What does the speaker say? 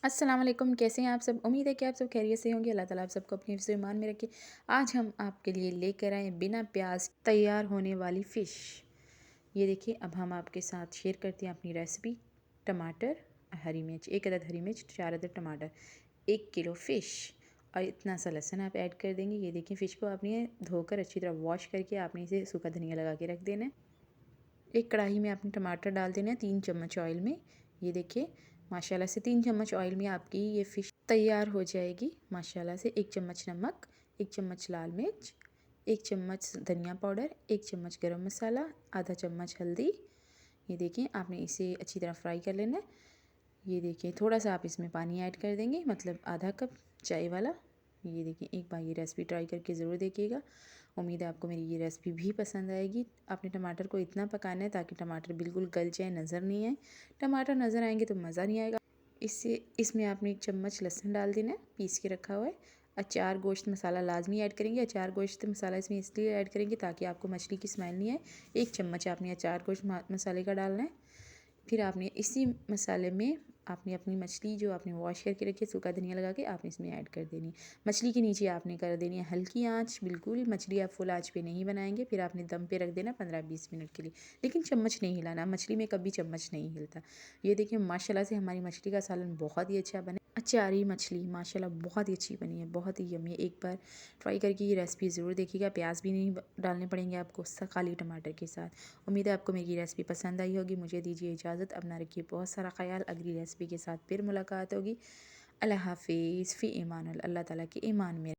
अस्सलाम वालेकुम, कैसे हैं आप सब? उम्मीद है कि आप सब खैरियत से होंगे। अल्लाह ताला आप सबको अपने हिफ्ज़ ईमान में रखे। आज हम आपके लिए लेकर आए बिना प्याज तैयार होने वाली फ़िश। ये देखिए, अब हम आपके साथ शेयर करते हैं अपनी रेसिपी। टमाटर, हरी मिर्च, 1 अदद हरी मिर्च, 4 अदद टमाटर, 1 किलो फ़िश और इतना सा लहसुन आप ऐड कर देंगे। ये देखिए, फ़िश को आपने धोकर अच्छी तरह वॉश करके आपने इसे सूखा धनिया लगा के रख देना है। एक कढ़ाई में आपने टमाटर डाल देना है 3 चम्मच ऑयल में। ये देखिए, माशाल्लाह से 3 चम्मच ऑयल में आपकी ये फ़िश तैयार हो जाएगी माशाल्लाह से। 1 चम्मच नमक, 1 चम्मच लाल मिर्च, 1 चम्मच धनिया पाउडर, 1 चम्मच गरम मसाला, आधा चम्मच हल्दी। ये देखिए, आपने इसे अच्छी तरह फ्राई कर लेना है। ये देखिए, थोड़ा सा आप इसमें पानी ऐड कर देंगे, मतलब आधा कप चाय वाला। ये देखिए, एक बार ये रेसिपी ट्राई करके ज़रूर देखिएगा। उम्मीद है आपको मेरी ये रेसिपी भी पसंद आएगी। आपने टमाटर को इतना पकाना है ताकि टमाटर बिल्कुल गल जाए, नज़र नहीं आए। टमाटर नज़र आएंगे तो मज़ा नहीं आएगा। इसमें आपने 1 चम्मच लहसुन डाल देना है, पीस के रखा हुआ है। अचार गोश्त मसाला लाजमी ऐड करेंगे। अचार गोश्त मसाला इसमें इसलिए ऐड करेंगे ताकि आपको मछली की स्मेल नहीं आए। 1 चम्मच आपने अचार गोश्त मसाले का डालना है। फिर आपने इसी मसाले में आपने अपनी मछली जो आपने वॉश करके रखी है, सूखा धनिया लगा के आपने इसमें ऐड कर देनी है। मछली के नीचे आपने कर देनी है हल्की आंच, बिल्कुल मछली आप फुल आंच पे नहीं बनाएंगे। फिर आपने दम पे रख देना 15-20 मिनट के लिए, लेकिन चम्मच नहीं हिलाना। मछली में कभी चम्मच नहीं हिलता। ये देखिए, माशाल्लाह से हमारी मछली का सालन बहुत ही अच्छा बना। अचारी मछली माशाल्लाह बहुत ही अच्छी बनी है, बहुत ही यम्मी। एक बार ट्राई करके ये रेसिपी ज़रूर देखिएगा। प्याज भी नहीं डालने पड़ेंगे आपको, खाली टमाटर के साथ। उम्मीद है आपको मेरी रेसिपी पसंद आई होगी। मुझे दीजिए इजाज़त। अपना रखिए बहुत सारा ख्याल। अगली रेसिपी के साथ फिर मुलाकात होगी। अल्लाह हाफिज़। फ़ी ईमान अल्लाह ताला के ईमान में।